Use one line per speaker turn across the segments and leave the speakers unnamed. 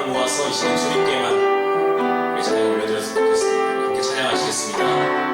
마음을 모아서 이 시간 주님께만 우리 찬양 올려드렸으면 좋겠습니다. 함께 찬양하시겠습니다.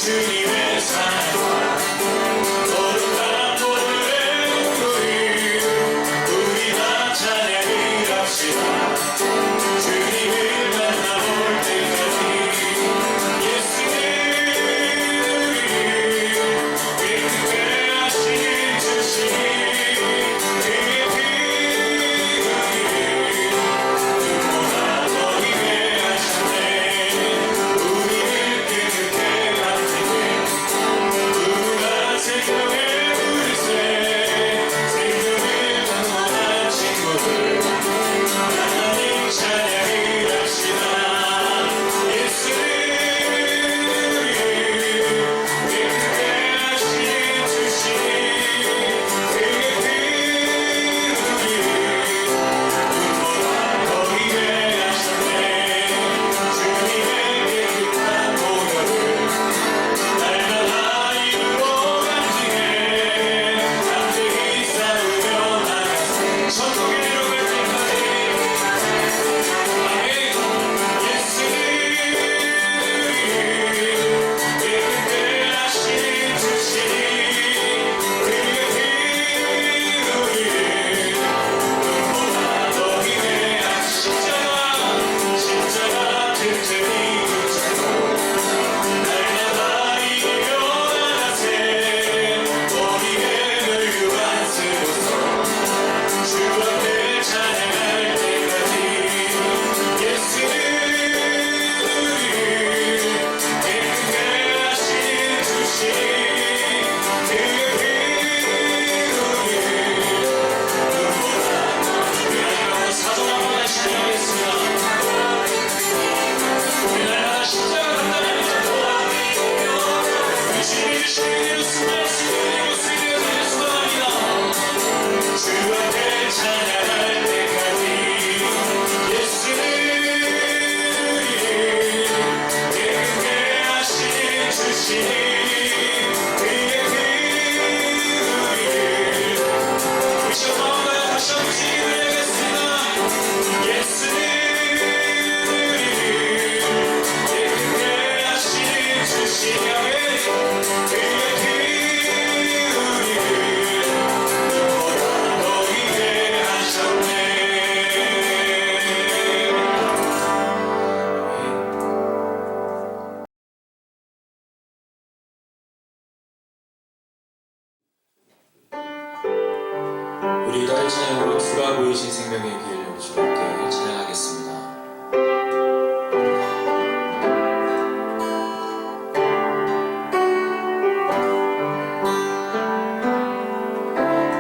주님의 사랑과 거룩한 보혈의 눈물이 우리 다 찬양을 합시다.
생명의 길 주님께 찬양하겠습니다.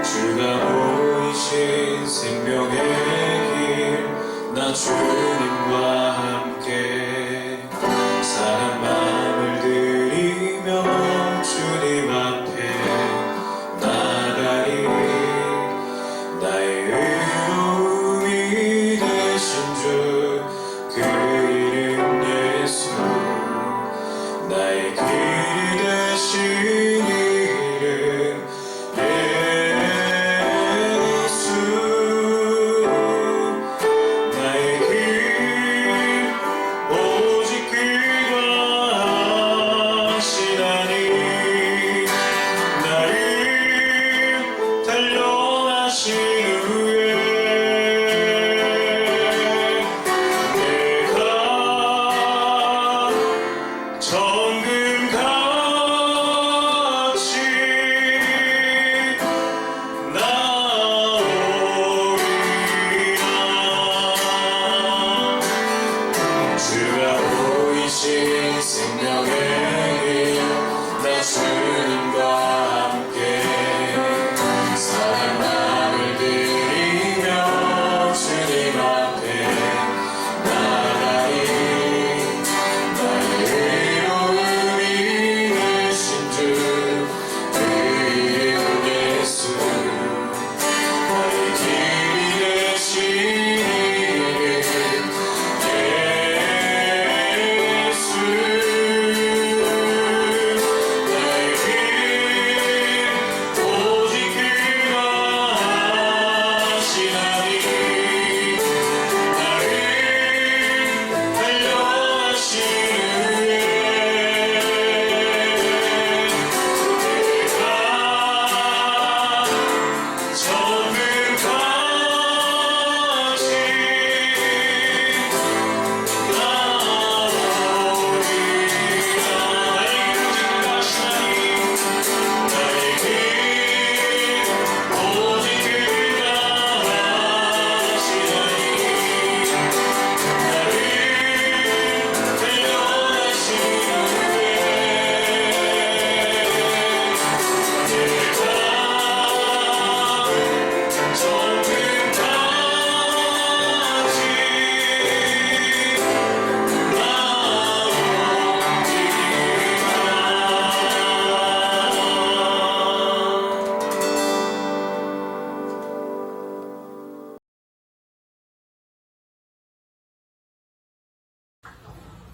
주가 보이신 생명의 길, 나 주님과 함께 사랑 마음을 들이며 주님 앞에 나가리. 나의 의로움이 되신 주, 그 이름 예수. 나의 길이 되신 이름 예수. 나의 길 오직 그가 하시나니. 나를 달려가신 후에 내가 정금같이 나오리라. 주가 보이신 생명의 길, 나 주님과 함께 사랑 마음을 들이며 주님 앞에 나가리. 나의 의로움이 되신 주, 그 이름 예수. 나의 길이 되신 이름 예수. 나의 길 오직 그가 하시나니. 나를 달려가신 후에 내가 정금같이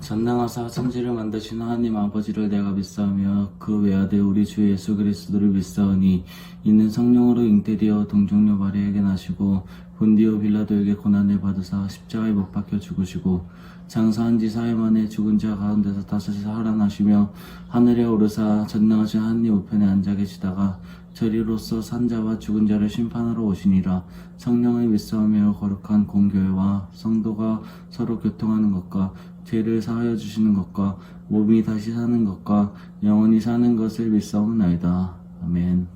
전능하사 천지를 만드신 하나님 아버지를 내가 믿사오며 그 외아들 우리 주 예수 그리스도를 믿사오니 이는 성령으로 잉태되어 동정녀 마리아에게 나시고 본디오 빌라도에게 고난을 받으사 십자가에 못 박혀 죽으시고 장사한 지 사흘 만에 죽은 자 가운데서 다시 살아나시며 하늘에 오르사 전능하신 하나님 우편에 앉아 계시다가 저리로서 산자와 죽은 자를 심판하러 오시니라. 성령을 믿사오며 거룩한 공교회와 성도가 서로 교통하는 것과 죄를 사하여 주시는 것과 몸이 다시 사는 것과 영원히 사는 것을 믿사옵나이다. 아멘.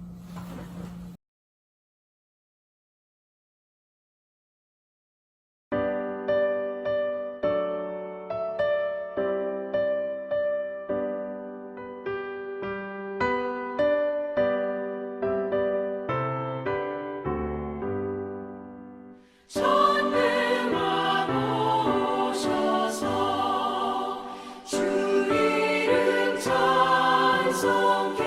전능하오셔서 주 이름 찬송케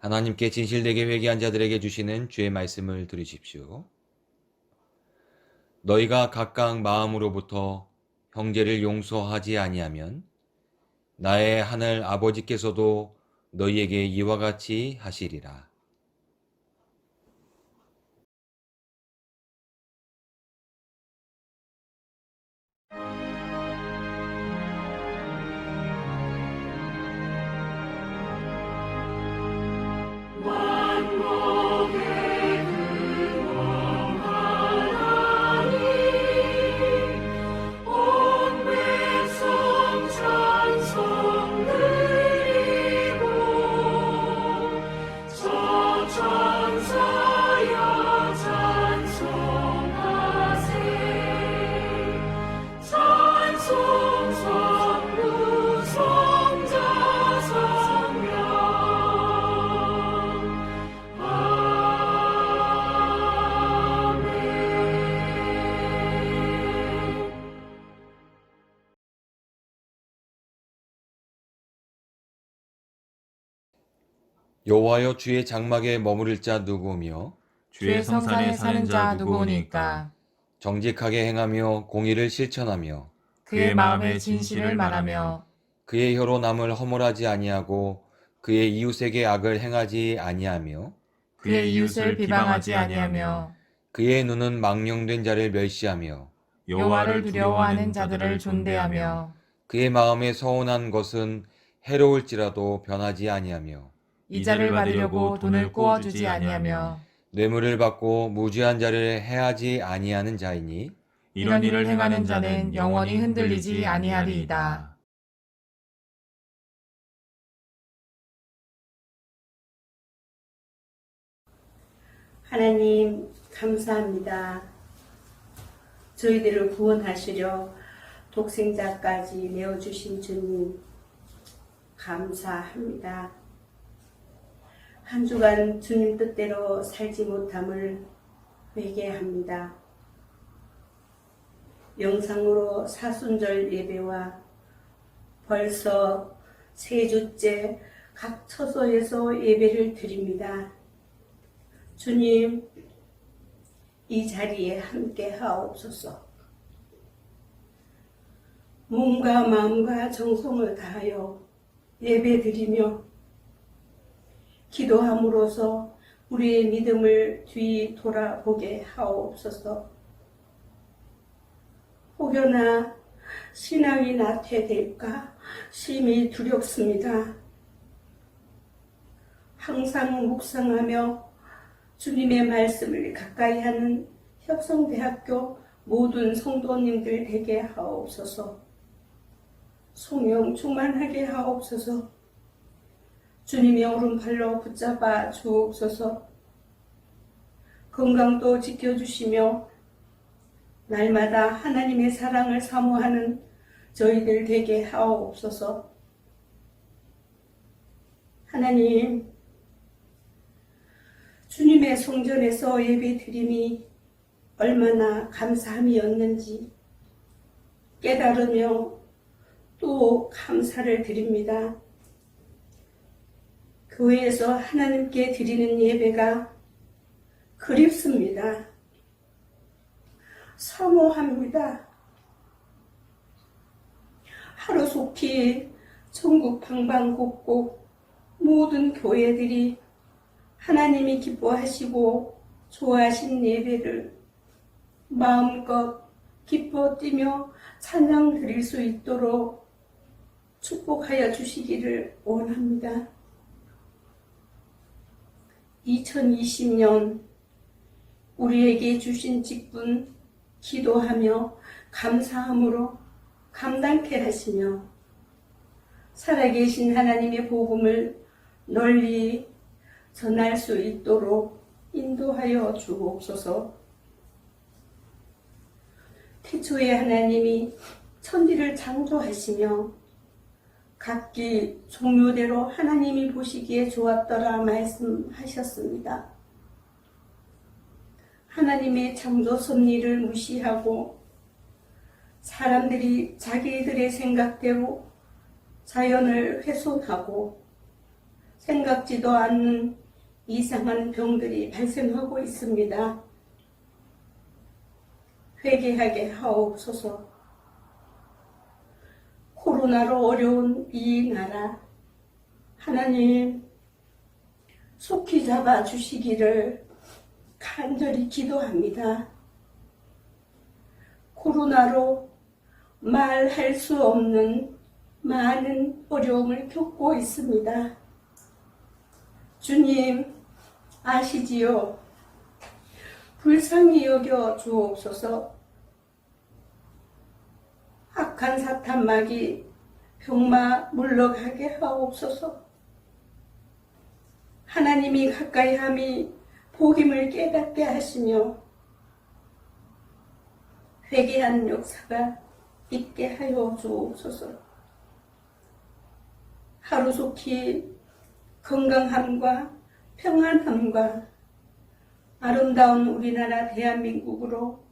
하나님께 진실되게 회개한 자들에게 주시는 주의 말씀을 들으십시오. 너희가 각각 마음으로부터 형제를 용서하지 아니하면 나의 하늘 아버지께서도 너희에게 이와 같이 하시리라. 여호와여, 주의 장막에 머무를 자 누구며
주의 성산에 사는 자 누구오니까.
정직하게 행하며 공의를 실천하며
그의 마음에 진실을 말하며
그의 혀로 남을 허물하지 아니하고 그의 이웃에게 악을 행하지 아니하며
그의 이웃을 비방하지 아니하며
그의 눈은 망령된 자를 멸시하며
여호와를 두려워하는 자들을 존대하며
그의 마음에 서운한 것은 해로울지라도 변하지 아니하며
이자를 받으려고 돈을 꾸어주지 아니하며
뇌물을 받고 무죄한 자를 해하지 아니하는 자이니
이런 일을 행하는 자는 영원히 흔들리지 아니하리이다.
하나님 감사합니다. 저희들을 구원하시려 독생자까지 내어주신 주님 감사합니다. 한 주간 주님 뜻대로 살지 못함을 회개합니다. 영상으로 사순절 예배와 벌써 세 주째 각 처소에서 예배를 드립니다. 주님, 이 자리에 함께 하옵소서. 몸과 마음과 정성을 다하여 예배드리며 기도함으로써 우리의 믿음을 뒤돌아보게 하옵소서. 혹여나 신앙이 나태될까 심히 두렵습니다. 항상 묵상하며 주님의 말씀을 가까이 하는 협성대학교 모든 성도님들 되게 하옵소서. 성령 충만하게 하옵소서. 주님의 오른팔로 붙잡아 주옵소서. 건강도 지켜주시며 날마다 하나님의 사랑을 사모하는 저희들 되게 하옵소서. 하나님, 주님의 성전에서 예배드림이 얼마나 감사함이었는지 깨달으며 또 감사를 드립니다. 교회에서 하나님께 드리는 예배가 그립습니다. 사모합니다. 하루속히 전국 방방곡곡 모든 교회들이 하나님이 기뻐하시고 좋아하신 예배를 마음껏 기뻐 뛰며 찬양 드릴 수 있도록 축복하여 주시기를 원합니다. 2020년 우리에게 주신 직분 기도하며 감사함으로 감당케 하시며 살아계신 하나님의 복음을 널리 전할 수 있도록 인도하여 주옵소서. 태초에 하나님이 천지를 창조하시며 각기 종류대로 하나님이 보시기에 좋았더라 말씀하셨습니다. 하나님의 창조 섭리를 무시하고 사람들이 자기들의 생각대로 자연을 훼손하고 생각지도 않는 이상한 병들이 발생하고 있습니다. 회개하게 하옵소서. 코로나로 어려운 이 나라, 하나님 속히 잡아 주시기를 간절히 기도합니다. 코로나로 말할 수 없는 많은 어려움을 겪고 있습니다. 주님 아시지요? 불쌍히 여겨 주옵소서. 악한 사탄마귀 병마 물러가게 하옵소서. 하나님이 가까이 함이 복임을 깨닫게 하시며 회개하는 역사가 있게 하여 주옵소서. 하루속히 건강함과 평안함과 아름다운 우리나라 대한민국으로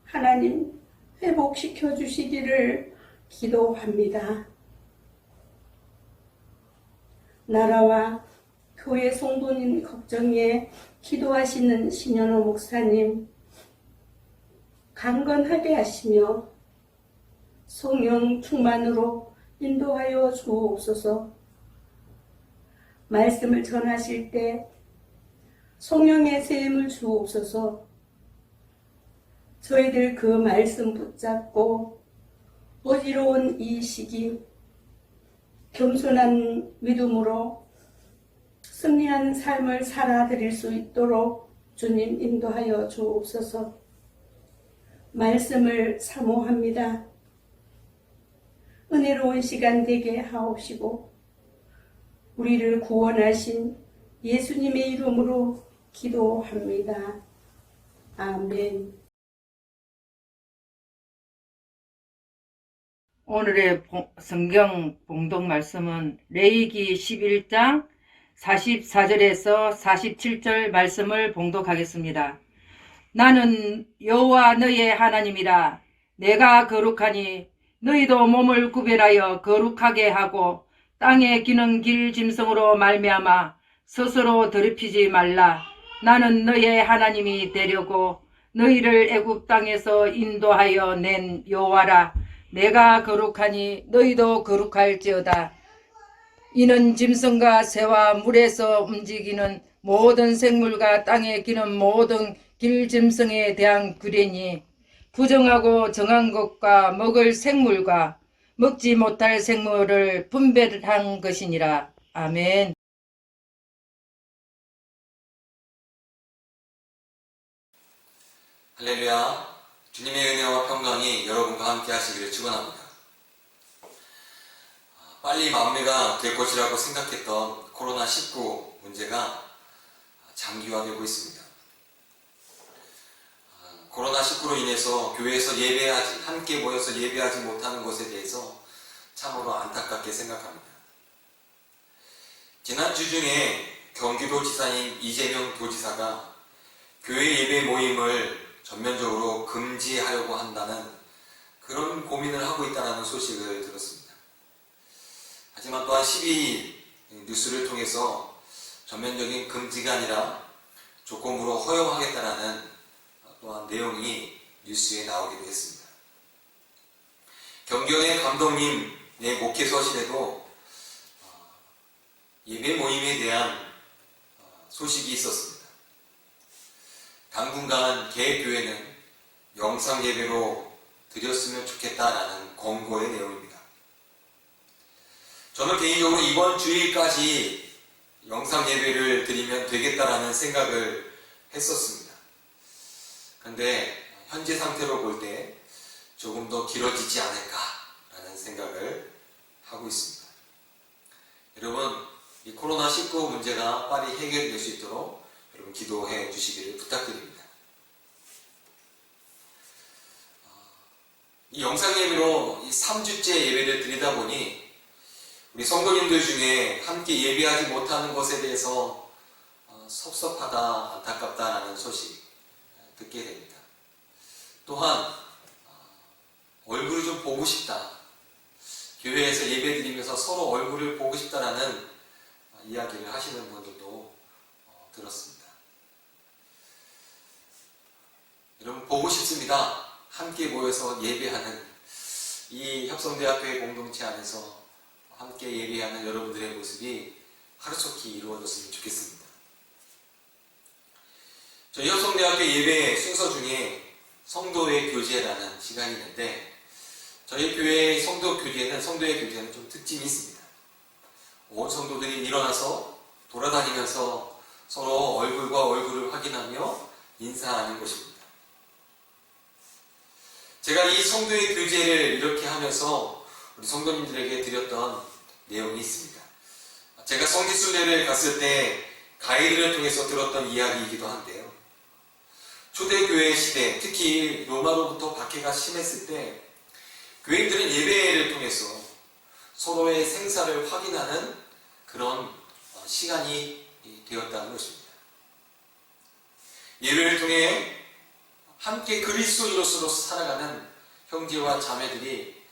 하나님 회복시켜 주시기를 기도합니다. 나라와 교회 성도님 걱정에 기도하시는 신현호 목사님 강건하게 하시며 성령 충만으로 인도하여 주옵소서. 말씀을 전하실 때 성령의 세임을 주옵소서. 저희들 그 말씀 붙잡고 어지러운 이 시기 겸손한 믿음으로 승리한 삶을 살아드릴 수 있도록 주님 인도하여 주옵소서. 말씀을 사모합니다. 은혜로운 시간 되게 하옵시고 우리를 구원하신 예수님의 이름으로 기도합니다. 아멘.
오늘의 성경 봉독 말씀은 레위기 11장 44절에서 47절 말씀을 봉독하겠습니다. 나는 여호와 너의 하나님이라. 내가 거룩하니 너희도 몸을 구별하여 거룩하게 하고 땅에 기는 길 짐승으로 말미암아 스스로 더럽히지 말라. 나는 너의 하나님이 되려고 너희를 애굽 땅에서 인도하여 낸 여호와라. 내가 거룩하니 너희도 거룩할지어다. 이는 짐승과 새와 물에서 움직이는 모든 생물과 땅에 기는 모든 길짐승에 대한 규례니 부정하고 정한 것과 먹을 생물과 먹지 못할 생물을 분별한 것이니라. 아멘.
할렐루야. 주님의 은혜와 평강이 여러분과 함께 하시기를 축원합니다. 빨리 마무리가 될 것이라고 생각했던 코로나19 문제가 장기화되고 있습니다. 코로나19로 인해서 교회에서 함께 모여서 예배하지 못하는 것에 대해서 참으로 안타깝게 생각합니다. 지난주 중에 경기도지사인 이재명 도지사가 교회 예배 모임을 전면적으로 금지하려고 한다는 그런 고민을 하고 있다는 소식을 들었습니다. 하지만 또한 12 뉴스를 통해서 전면적인 금지가 아니라 조건부로 허용하겠다는 또한 내용이 뉴스에 나오기도 했습니다. 경경의 감독님의 목회서실에도 예배 모임에 대한 소식이 있었습니다. 당분간 개교회는 영상 예배로 드렸으면 좋겠다라는 권고의 내용입니다. 저는 개인적으로 이번 주일까지 영상 예배를 드리면 되겠다라는 생각을 했었습니다. 그런데 현재 상태로 볼 때 조금 더 길어지지 않을까라는 생각을 하고 있습니다. 여러분, 이 코로나19 문제가 빨리 해결될 수 있도록 여러분 기도해 주시기를 부탁드립니다. 이 영상 예배로 이 3주째 예배를 드리다 보니 우리 성도님들 중에 함께 예배하지 못하는 것에 대해서 섭섭하다, 안타깝다라는 소식 듣게 됩니다. 또한 얼굴을 좀 보고 싶다, 교회에서 예배 드리면서 서로 얼굴을 보고 싶다라는 이야기를 하시는 분들도 들었습니다. 여러분, 보고 싶습니다. 함께 모여서 예배하는 이 협성대학교의 공동체 안에서 함께 예배하는 여러분들의 모습이 하루속히 이루어졌으면 좋겠습니다. 저희 협성대학교 예배 순서 중에 성도의 교제라는 시간이 있는데, 저희 교회의 성도의 교제는 좀 특징이 있습니다. 온 성도들이 일어나서 돌아다니면서 서로 얼굴과 얼굴을 확인하며 인사하는 것입니다. 제가 이 성도의 교제를 이렇게 하면서 우리 성도님들에게 드렸던 내용이 있습니다. 제가 성지순례를 갔을 때 가이드를 통해서 들었던 이야기이기도 한데요. 초대교회 시대, 특히 로마로부터 박해가 심했을 때 교인들은 예배를 통해서 서로의 생사를 확인하는 그런 시간이 되었다는 것입니다. 예배를 통해 함께 그리스도인으로서 살아가는 형제와 자매들이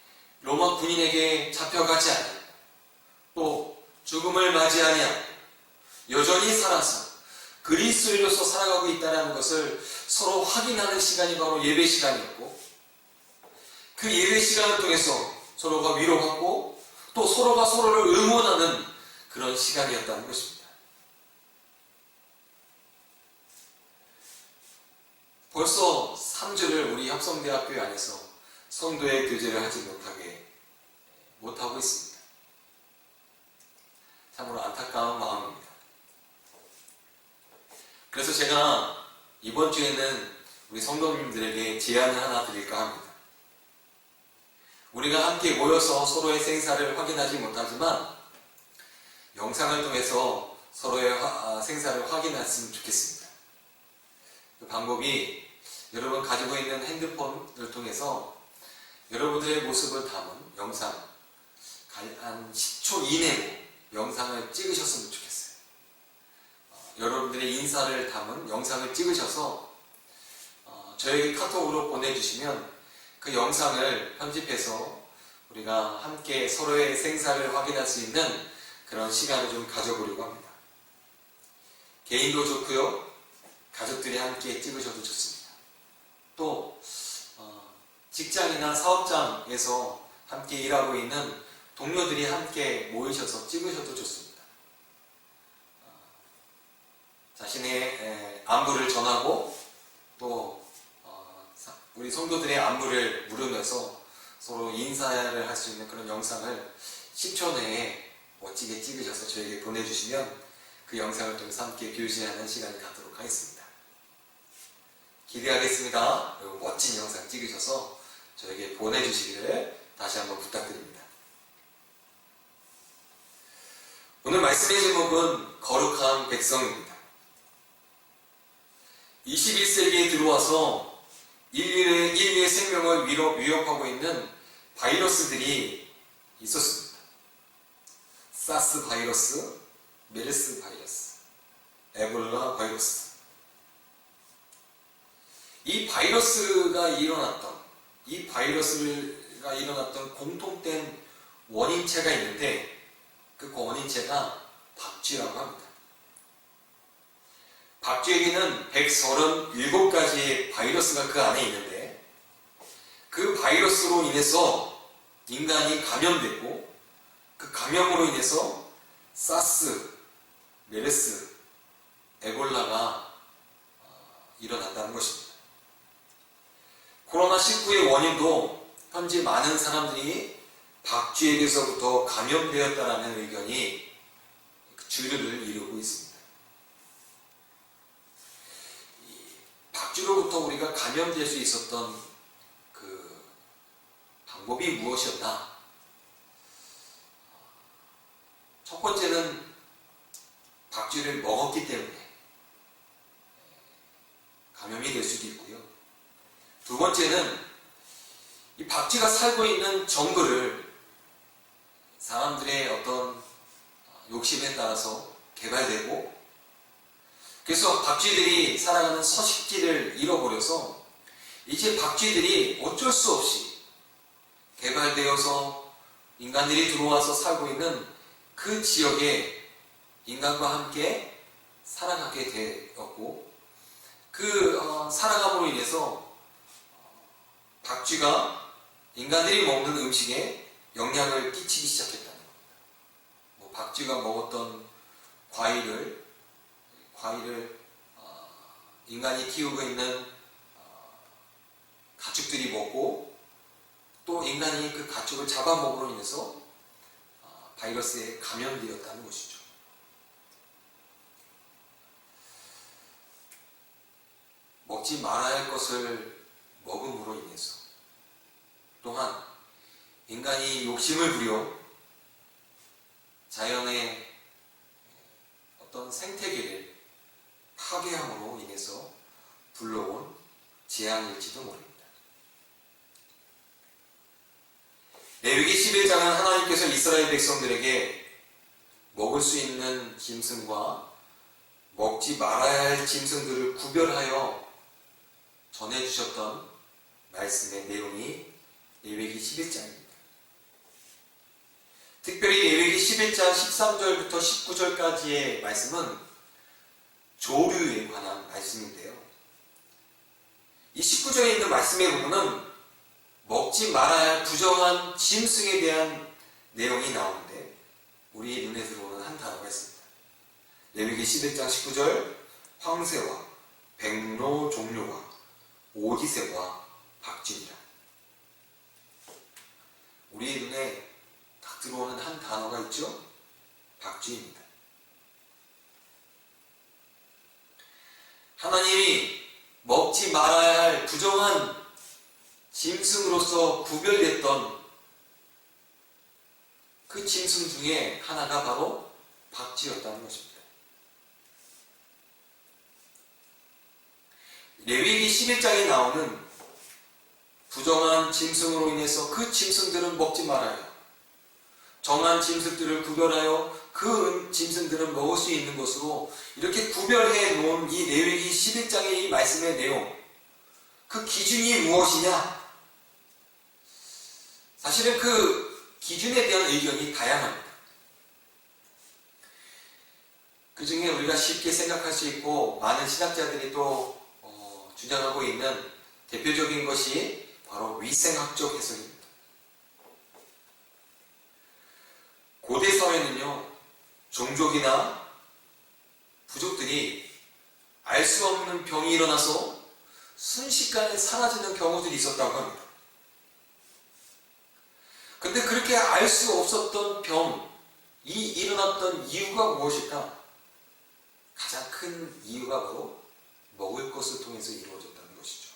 로마 군인에게 잡혀가지 않고 또 죽음을 맞이하지 않고 여전히 살아서 그리스도인으로서 살아가고 있다는 것을 서로 확인하는 시간이 바로 예배 시간이었고, 그 예배 시간을 통해서 서로가 위로받고 또 서로가 서로를 응원하는 그런 시간이었다는 것입니다. 벌써 3주를 우리 협성대학교 안에서 성도의 교제를 하지 못하고 있습니다. 참으로 안타까운 마음입니다. 그래서 제가 이번 주에는 우리 성도님들에게 제안을 하나 드릴까 합니다. 우리가 함께 모여서 서로의 생사를 확인하지 못하지만 영상을 통해서 서로의 생사를 확인했으면 좋겠습니다. 그 방법이 여러분 가지고 있는 핸드폰을 통해서 여러분들의 모습을 담은 영상, 한 10초 이내로 영상을 찍으셨으면 좋겠어요. 여러분들의 인사를 담은 영상을 찍으셔서 저에게 카톡으로 보내주시면 그 영상을 편집해서 우리가 함께 서로의 생사를 확인할 수 있는 그런 시간을 좀 가져보려고 합니다. 개인도 좋고요, 가족들이 함께 찍으셔도 좋습니다. 또 직장이나 사업장에서 함께 일하고 있는 동료들이 함께 모이셔서 찍으셔도 좋습니다. 자신의 안부를 전하고 또 우리 성도들의 안부를 물으면서 서로 인사를 할 수 있는 그런 영상을 10초 내에 멋지게 찍으셔서 저에게 보내주시면 그 영상을 통해서 함께 교제하는 시간을 갖도록 하겠습니다. 기대하겠습니다. 그리고 멋진 영상 찍으셔서 저에게 보내주시기를 다시 한번 부탁드립니다. 오늘 말씀의 제목은 거룩한 백성입니다. 21세기에 들어와서 인류의 생명을 위협하고 있는 바이러스들이 있었습니다. 사스 바이러스, 메르스 바이러스, 에볼라 바이러스. 이 바이러스가 일어났던 공통된 원인체가 있는데, 그 원인체가 박쥐라고 합니다. 박쥐에게는 137가지의 바이러스가 그 안에 있는데, 그 바이러스로 인해서 인간이 감염되고, 그 감염으로 인해서 사스, 메르스, 에볼라가 일어난다는 것입니다. 코로나19의 원인도 현재 많은 사람들이 박쥐에게서부터 감염되었다는 의견이 주류를 이루고 있습니다. 박쥐로부터 우리가 감염될 수 있었던 그 방법이 무엇이었나? 첫 번째는 박쥐를 먹었기 때문에 감염이 될 수도 있고요. 두 번째는 이 박쥐가 살고 있는 정글을 사람들의 어떤 욕심에 따라서 개발되고, 그래서 박쥐들이 살아가는 서식지를 잃어버려서 이제 박쥐들이 어쩔 수 없이 개발되어서 인간들이 들어와서 살고 있는 그 지역에 인간과 함께 살아가게 되었고 그 살아감으로 인해서 박쥐가 인간들이 먹는 음식에 영향을 끼치기 시작했다는 겁니다. 뭐 박쥐가 먹었던 과일을 인간이 키우고 있는 가축들이 먹고 또 인간이 그 가축을 잡아먹음으로 인해서 바이러스에 감염되었다는 것이죠. 먹지 말아야 할 것을 먹음으로 인해서 또한 인간이 욕심을 부려 자연의 어떤 생태계를 파괴함으로 인해서 불러온 재앙일지도 모릅니다. 레위기 11장은 하나님께서 이스라엘 백성들에게 먹을 수 있는 짐승과 먹지 말아야 할 짐승들을 구별하여 전해주셨던 말씀의 내용이 레위기 11장입니다. 특별히 레위기 11장 13절부터 19절까지의 말씀은 조류에 관한 말씀인데요. 이 19절에 있는 말씀의 부분은 먹지 말아야 할 부정한 짐승에 대한 내용이 나오는데 우리 눈에 들어오는 한 단어가 있습니다. 레위기 11장 19절 황새와 백로종류와 오디새와 박쥐니라. 우리 눈에 딱 들어오는 한 단어가 있죠? 박쥐입니다. 하나님이 먹지 말아야 할 부정한 짐승으로서 구별됐던 그 짐승 중에 하나가 바로 박쥐였다는 것입니다. 레위기 11장에 나오는 부정한 짐승으로 인해서 그 짐승들은 먹지 말아요. 정한 짐승들을 구별하여 그 짐승들은 먹을 수 있는 것으로 이렇게 구별해 놓은 이 레위기 11장의 이 말씀의 내용, 그 기준이 무엇이냐? 사실은 그 기준에 대한 의견이 다양합니다. 그 중에 우리가 쉽게 생각할 수 있고 많은 신학자들이 또 주장하고 있는 대표적인 것이 바로 위생학적 해석입니다. 고대 사회는요, 종족이나 부족들이 알 수 없는 병이 일어나서 순식간에 사라지는 경우들이 있었다고 합니다. 근데 그렇게 알 수 없었던 병이 일어났던 이유가 무엇일까? 가장 큰 이유가 바로 먹을 것을 통해서 이루어졌다는 것이죠.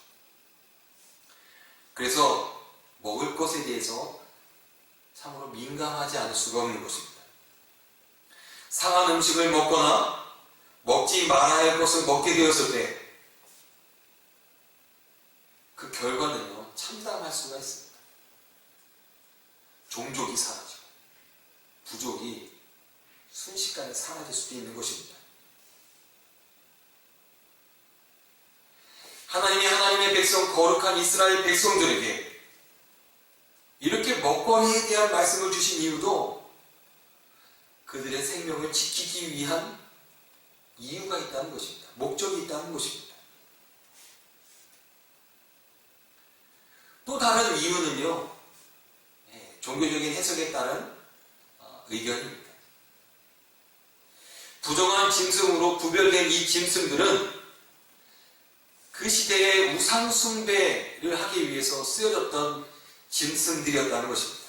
그래서 먹을 것에 대해서 참으로 민감하지 않을 수가 없는 것입니다. 상한 음식을 먹거나 먹지 말아야 할 것을 먹게 되었을 때 그 결과는요, 참담할 수가 있습니다. 종족이 사라지고 부족이 순식간에 사라질 수도 있는 것입니다. 하나님이 하나님의 백성, 거룩한 이스라엘 백성들에게 이렇게 먹거리에 대한 말씀을 주신 이유도 그들의 생명을 지키기 위한 이유가 있다는 것입니다. 목적이 있다는 것입니다. 또 다른 이유는요, 종교적인 해석에 따른 의견입니다. 부정한 짐승으로 구별된 이 짐승들은 그 시대에 우상 숭배를 하기 위해서 쓰여졌던 짐승들이었다는 것입니다.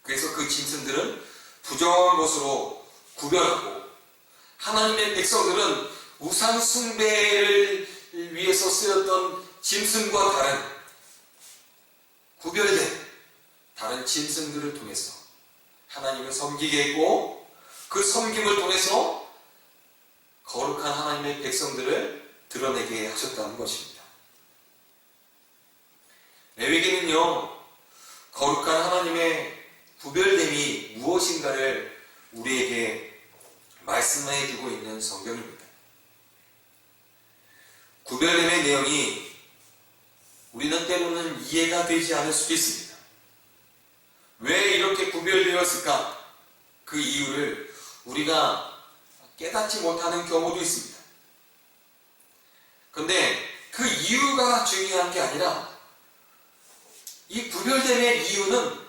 그래서 그 짐승들은 부정한 것으로 구별하고 하나님의 백성들은 우상 숭배를 위해서 쓰였던 짐승과 다른 구별된 다른 짐승들을 통해서 하나님을 섬기게 했고 그 섬김을 통해서 거룩한 하나님의 백성들을 드러내게 하셨다는 것입니다. 레위기는요, 거룩한 하나님의 구별됨이 무엇인가를 우리에게 말씀해 주고 있는 성경입니다. 구별됨의 내용이 우리는 때로는 이해가 되지 않을 수도 있습니다. 왜 이렇게 구별되었을까? 그 이유를 우리가 깨닫지 못하는 경우도 있습니다. 그런데 그 이유가 중요한 게 아니라 이 구별됨의 이유는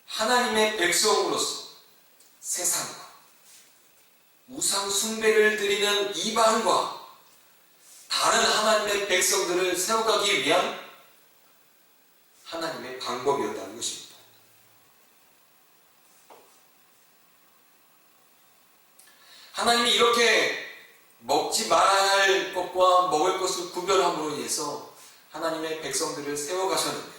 하나님의 백성으로서 세상과 우상 숭배를 드리는 이방과 다른 하나님의 백성들을 세워가기 위한 하나님의 방법이었다는 것입니다. 하나님이 이렇게 먹지 말아야 할 것과 먹을 것을 구별함으로 인해서 하나님의 백성들을 세워가셨는데,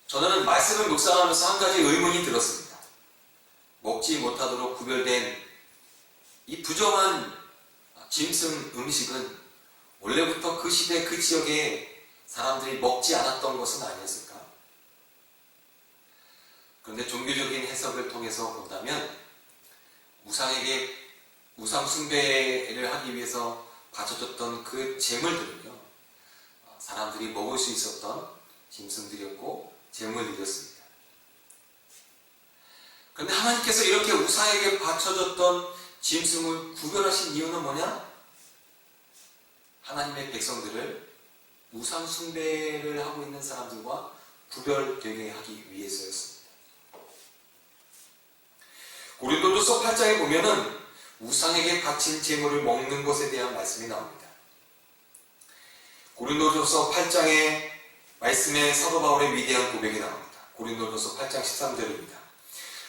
저는 말씀을 묵상하면서 한 가지 의문이 들었습니다. 먹지 못하도록 구별된 이 부정한 짐승 음식은 원래부터 그 시대 그 지역에 사람들이 먹지 않았던 것은 아니었을까? 그런데 종교적인 해석을 통해서 본다면 우상 숭배를 하기 위해서 바쳐졌던 그 제물들은요, 사람들이 먹을 수 있었던 짐승들이었고 제물들이었습니다. 그런데 하나님께서 이렇게 우상에게 바쳐졌던 짐승을 구별하신 이유는 뭐냐? 하나님의 백성들을 우상 숭배를 하고 있는 사람들과 구별되게 하기 위해서였습니다. 고린도전서 8장에 보면은 우상에게 바친 제물을 먹는 것에 대한 말씀이 나옵니다. 고린도전서 8장의 말씀에 사도 바울의 위대한 고백이 나옵니다. 고린도전서 8장 13절입니다.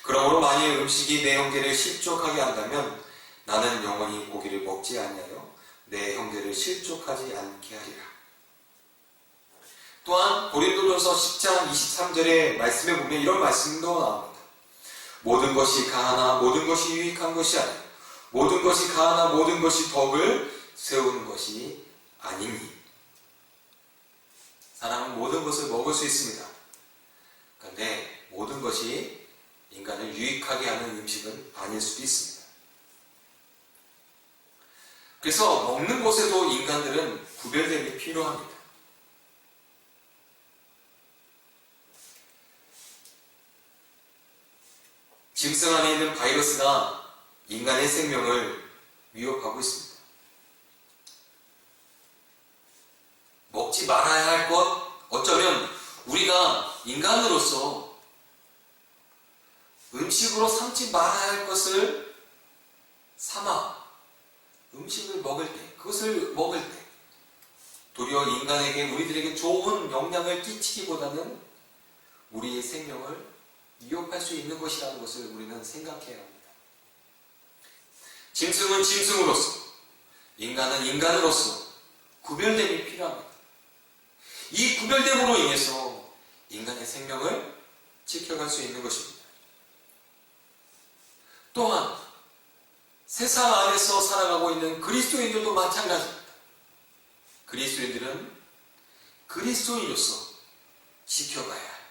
그러므로 만일 음식이 내 형제를 실족하게 한다면 나는 영원히 고기를 먹지 아니하여 내 형제를 실족하지 않게 하리라. 또한 고린도전서 10장 23절의 말씀에 보면 이런 말씀도 나옵니다. 모든 것이 가하나 모든 것이 유익한 것이 아니요 모든 것이 가하나 모든 것이 덕을 세우는 것이 아니니. 사람은 모든 것을 먹을 수 있습니다. 그런데 모든 것이 인간을 유익하게 하는 음식은 아닐 수도 있습니다. 그래서 먹는 것에도 인간들은 구별됨이 필요합니다. 짐승 안에 있는 바이러스가 인간의 생명을 위협하고 있습니다. 먹지 말아야 할 것, 어쩌면 우리가 인간으로서 음식으로 삼지 말아야 할 것을 삼아 음식을 먹을 때, 그것을 먹을 때 도리어 인간에게, 우리들에게 좋은 영향을 끼치기보다는 우리의 생명을 위협할 수 있는 것이라는 것을 우리는 생각해야 합니다. 짐승은 짐승으로서, 인간은 인간으로서 구별됨이 필요합니다. 이 구별됨으로 인해서 인간의 생명을 지켜갈 수 있는 것입니다. 또한 세상 안에서 살아가고 있는 그리스도인들도 마찬가지입니다. 그리스도인들은 그리스도인으로서 지켜가야 할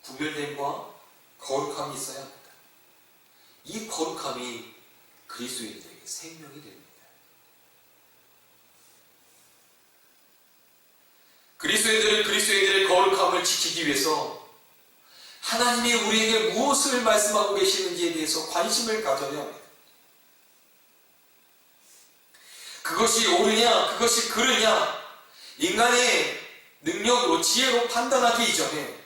구별됨과 거룩함이 있어야 합니다. 이 거룩함이 그리스도인들에게 생명이 됩니다. 그리스도인들은 그리스도인들의 거룩함을 지키기 위해서 하나님이 우리에게 무엇을 말씀하고 계시는지에 대해서 관심을 가져야 합니다. 그것이 옳으냐, 그것이 그르냐, 인간의 능력으로, 지혜로 판단하기 이전에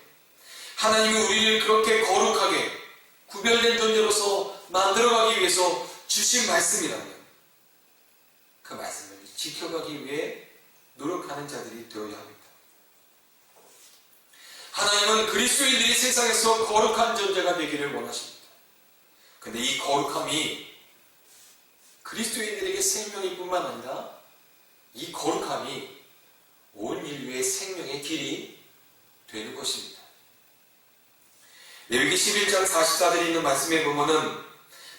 하나님이 우리를 그렇게 거룩하게 구별된 존재로서 만들어가기 위해서 주신 말씀이라면 그 말씀을 지켜가기 위해 노력하는 자들이 되어야 합니다. 하나님은 그리스도인들이 세상에서 거룩한 존재가 되기를 원하십니다. 그런데 이 거룩함이 그리스도인들에게 생명일 뿐만 아니라 이 거룩함이 온 인류의 생명의 길이 되는 것입니다. 레위기 11장 44절에 있는 말씀에 보면은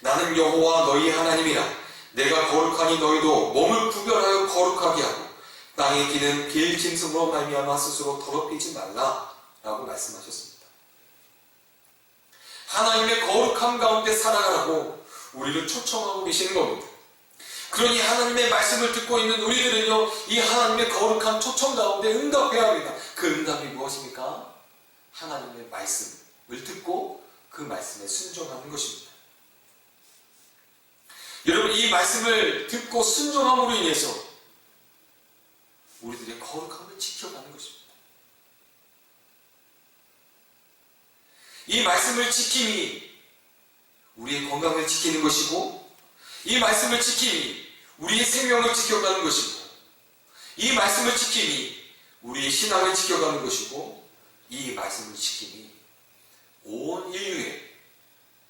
나는 여호와 너희 하나님이라 내가 거룩하니 너희도 몸을 구별하여 거룩하게 하고 땅에 기는 길 짐승으로 말미암아 스스로 더럽히지 말라 라고 말씀하셨습니다. 하나님의 거룩함 가운데 살아가라고 우리를 초청하고 계시는 겁니다. 그러니 하나님의 말씀을 듣고 있는 우리들은요, 이 하나님의 거룩한 초청 가운데 응답해야 합니다. 그 응답이 무엇입니까? 하나님의 말씀을 듣고 그 말씀에 순종하는 것입니다. 여러분, 이 말씀을 듣고 순종함으로 인해서 우리들의 거룩함을 지켜가는 것입니다. 이 말씀을 지킴이 우리의 건강을 지키는 것이고, 이 말씀을 지킴이 우리의 생명을 지켜가는 것이고, 이 말씀을 지킴이 우리의 신앙을 지켜가는 것이고, 이 말씀을 지킴이 온 인류의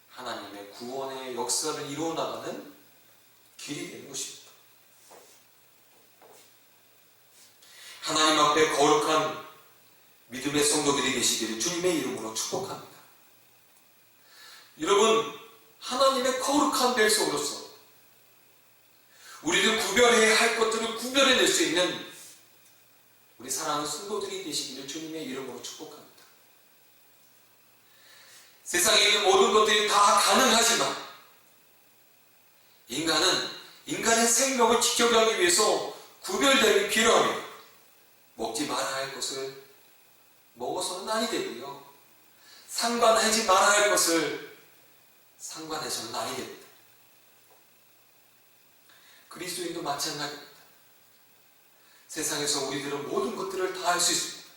하나님의 구원의 역사를 이루어 나가는 길이 되는 것입니다. 하나님 앞에 거룩한 믿음의 성도들이 되시기를 주님의 이름으로 축복합니다. 여러분, 하나님의 거룩한 백성으로서 우리를 구별해야 할 것들을 구별해낼 수 있는 우리 사랑하는 성도들이 되시기를 주님의 이름으로 축복합니다. 세상에 있는 모든 것들이 다 가능하지만 인간은 인간의 생명을 지켜가기 위해서 구별됨이 필요합니다. 먹지 말아야 할 것을 먹어서는 아니 되고요, 상관하지 말아야 할 것을 상관해서는 아니 됩니다. 그리스도인도 마찬가지입니다. 세상에서 우리들은 모든 것들을 다 할 수 있습니다.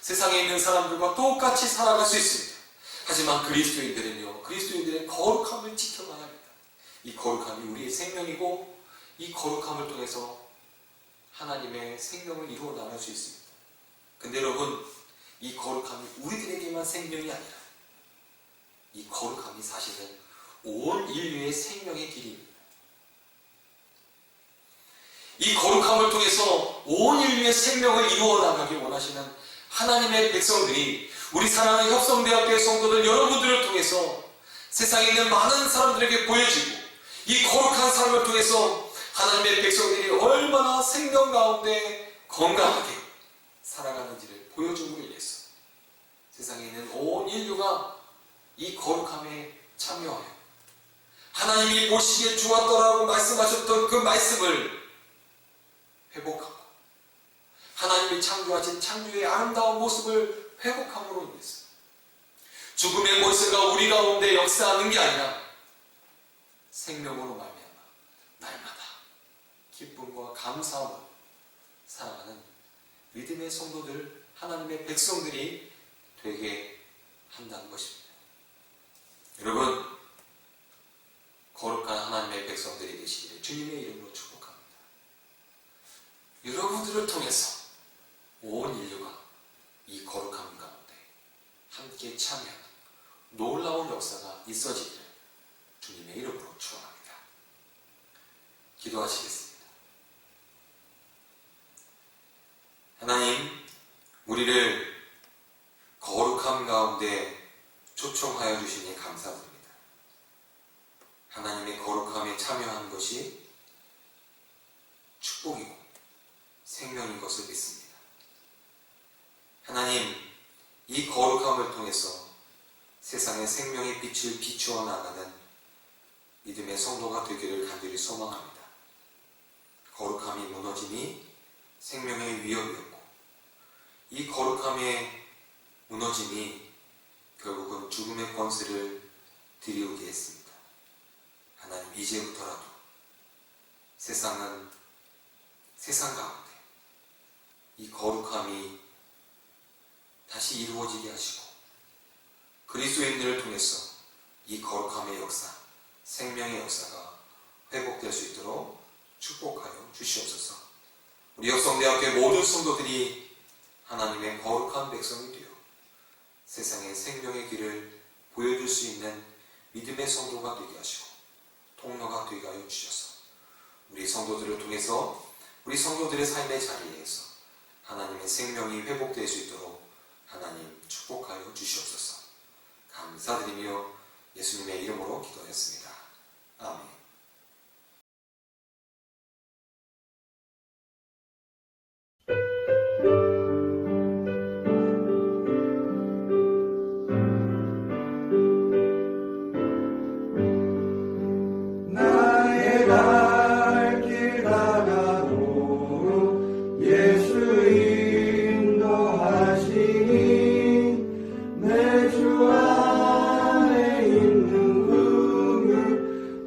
세상에 있는 사람들과 똑같이 살아갈 수 있습니다. 하지만 그리스도인들은요, 그리스도인들의 거룩함을 지켜가야 합니다. 이 거룩함이 우리의 생명이고, 이 거룩함을 통해서 하나님의 생명을 이루어 나갈 수 있습니다. 근데 여러분, 이 거룩함이 우리들에게만 생명이 아니라 이 거룩함이 사실은 온 인류의 생명의 길입니다. 이 거룩함을 통해서 온 인류의 생명을 이루어 나가기 원하시는 하나님의 백성들이, 우리 사랑하는 협성대학교의 성도들 여러분들을 통해서 세상에 있는 많은 사람들에게 보여지고, 이 거룩한 삶을 통해서 하나님의 백성들이 얼마나 생명 가운데 건강하게 살아가는지를 보여줌으로 인해서 세상에 있는 온 인류가 이 거룩함에 참여하여 하나님이 보시기에 좋았더라고 말씀하셨던 그 말씀을 회복하고, 하나님이 창조하신 창조의 아름다운 모습을 회복함으로 인해서 죽음의 권세가 우리 가운데 역사하는 게 아니라 생명으로 말미암아 날마다 기쁨과 감사함으로 살아가는 믿음의 성도들, 하나님의 백성들이 되게 한다는 것입니다. 여러분, 거룩한 하나님의 백성들이 되시기를 주님의 이름으로 축복합니다. 여러분들을 통해서 온 인류가 이 거룩함 가운데 함께 참여하는 놀라운 역사가 있어지기를 주님의 이름으로 축원합니다. 기도하시겠습니다. 하나님, 우리를 거룩함 가운데 초청하여 주시니 감사드립니다. 하나님의 거룩함에 참여하는 것이 축복이고 생명인 것을 믿습니다. 하나님, 이 거룩함을 통해서 세상의 생명의 빛을 비추어 나가는 믿음의 성도가 되기를 간절히 소망합니다. 거룩함이 무너짐이 생명의 위협이었고, 이 거룩함의 무너짐이 결국은 죽음의 권세를 들이오게 했습니다. 하나님, 이제부터라도 세상 가운데 이 거룩함이 다시 이루어지게 하시고, 그리스도인들을 통해서 이 거룩함의 역사, 생명의 역사가 회복될 수 있도록 축복하여 주시옵소서. 우리 역성대학교의 모든 성도들이 하나님의 거룩한 백성이 되어 세상의 생명의 길을 보여줄 수 있는 믿음의 성도가 되게 하시고 통로가 되게 하여 주셔서 우리 성도들을 통해서 우리 성도들의 삶의 자리에서 하나님의 생명이 회복될 수 있도록 하나님 축복하여 주시옵소서. 감사드리며 예수님의 이름으로 기도했습니다. 아멘.
나의 발길 다가도록 예수 인도하시니 내 주 안에 있는 꿈을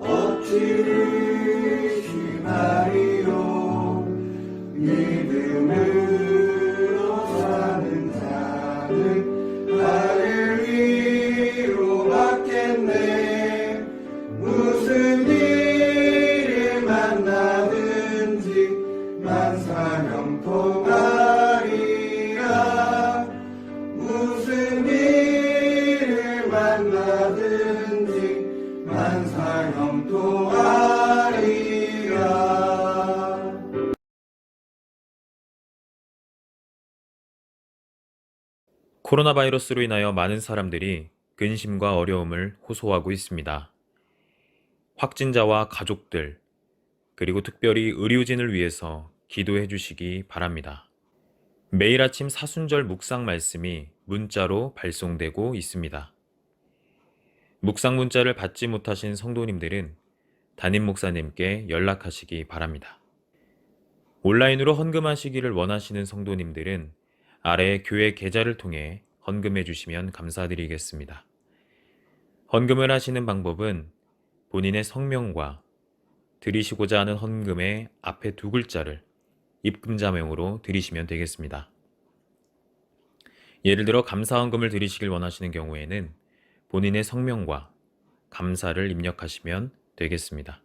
어찌
코로나 바이러스로 인하여 많은 사람들이 근심과 어려움을 호소하고 있습니다. 확진자와 가족들, 그리고 특별히 의료진을 위해서 기도해 주시기 바랍니다. 매일 아침 사순절 묵상 말씀이 문자로 발송되고 있습니다. 묵상 문자를 받지 못하신 성도님들은 담임 목사님께 연락하시기 바랍니다. 온라인으로 헌금하시기를 원하시는 성도님들은 아래 교회 계좌를 통해 헌금해 주시면 감사드리겠습니다. 헌금을 하시는 방법은 본인의 성명과 드리시고자 하는 헌금의 앞에 두 글자를 입금자명으로 드리시면 되겠습니다. 예를 들어 감사헌금을 드리시길 원하시는 경우에는 본인의 성명과 감사를 입력하시면 되겠습니다.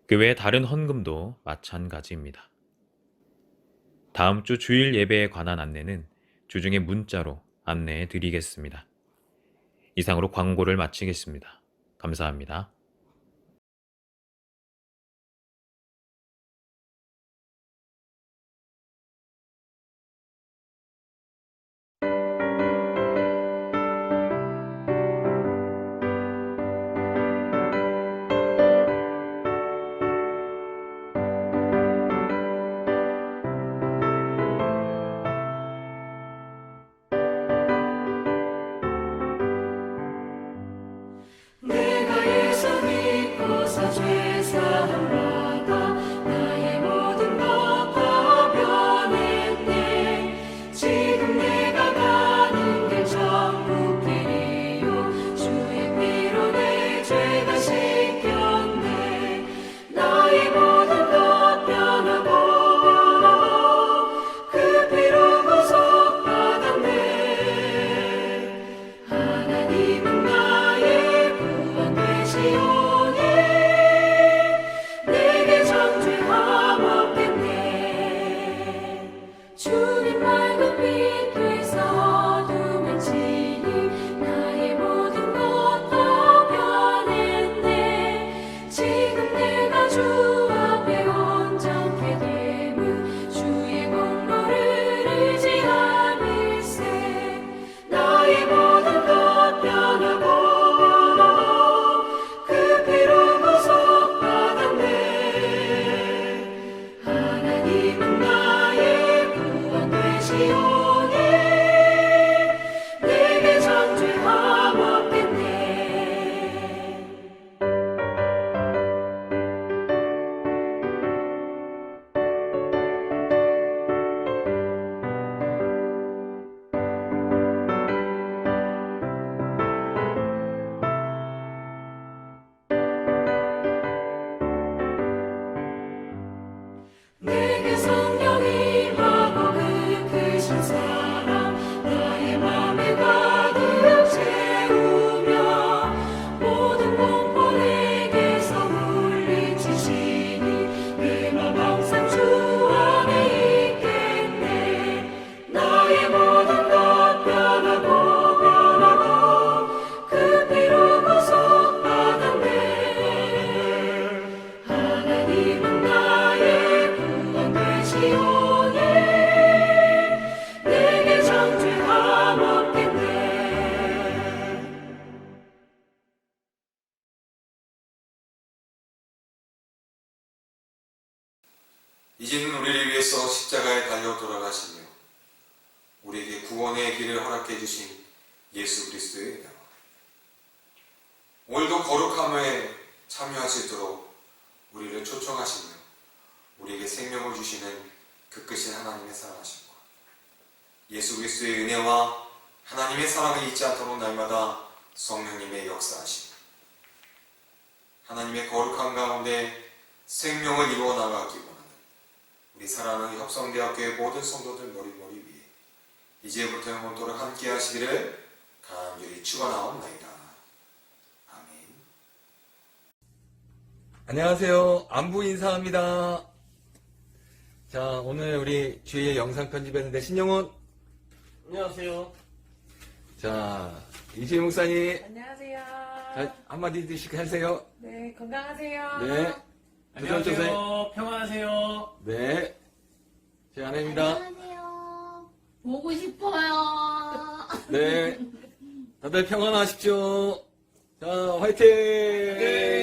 그 외에 다른 헌금도 마찬가지입니다. 다음 주 주일 예배에 관한 안내는 주중에 문자로 안내해 드리겠습니다. 이상으로 광고를 마치겠습니다. 감사합니다.
내가 예수 믿고서 죄사함 받아 나의 모든 것 다 변했네. 지금 내가 가는 길 천국 길이요 주의 피로 내 죄가 씻겼네. 나의 모든 것 변하고 그 피로 구속받았네. 하나님은 나의 구원 되시오니 내게 정죄함 없겠네. 주님 맑은 빛 되사 어둠을 지니 나의 모든 것 다 변했네. 지금 내가 주 앞에 온전케 됨은 주의 공로를 의지함일세. 나의 모든 것 변하고 그 피로 구속받았네. 하나님은 나의 구원 되시오니 내게 정죄함 없겠네. 내게 성령이 임하고 그 크신 사랑 나의 맘에 가득 채우며 모든 공포 내게서 물리치시니 내 맘 항상 주 안에 있겠네. 나의 모든 것 변하고 그 피로 구속받았네. 하나님은 나의 구원 되시오니 내게 정죄함 없겠네.
이제는 우리를 위해서 십자가에 달려 돌아가시며 우리에게 구원의 길을 허락해 주신 예수 그리스도의 은혜와 오늘도 거룩함에 참여할 수 있도록 우리를 초청하시며 우리에게 생명을 주시는 그 크신 하나님의 사랑하심과 예수 그리스도의 은혜와 하나님의 사랑을 잊지 않도록 날마다 성령님의 역사하심, 하나님의 거룩한 가운데 생명을 이루어 나가기 원하는 우리 사랑하는 협성대학교의 모든 성도들 머리머리 위에 이제부터 영원토록 함께 하시기를 간절히 축원하옵나이다. 아멘.
안녕하세요. 안부 인사합니다. 자, 오늘 우리 주의 영상 편집했는데 신영훈.
안녕하세요.
자, 이주희 목사님.
안녕하세요.
자, 한마디씩 하세요.
네, 건강하세요.
네.
안녕하세요. 평안하세요.
네. 제 아내입니다.
안녕하세요. 보고 싶어요.
네. 다들 평안하십시오. 자, 화이팅!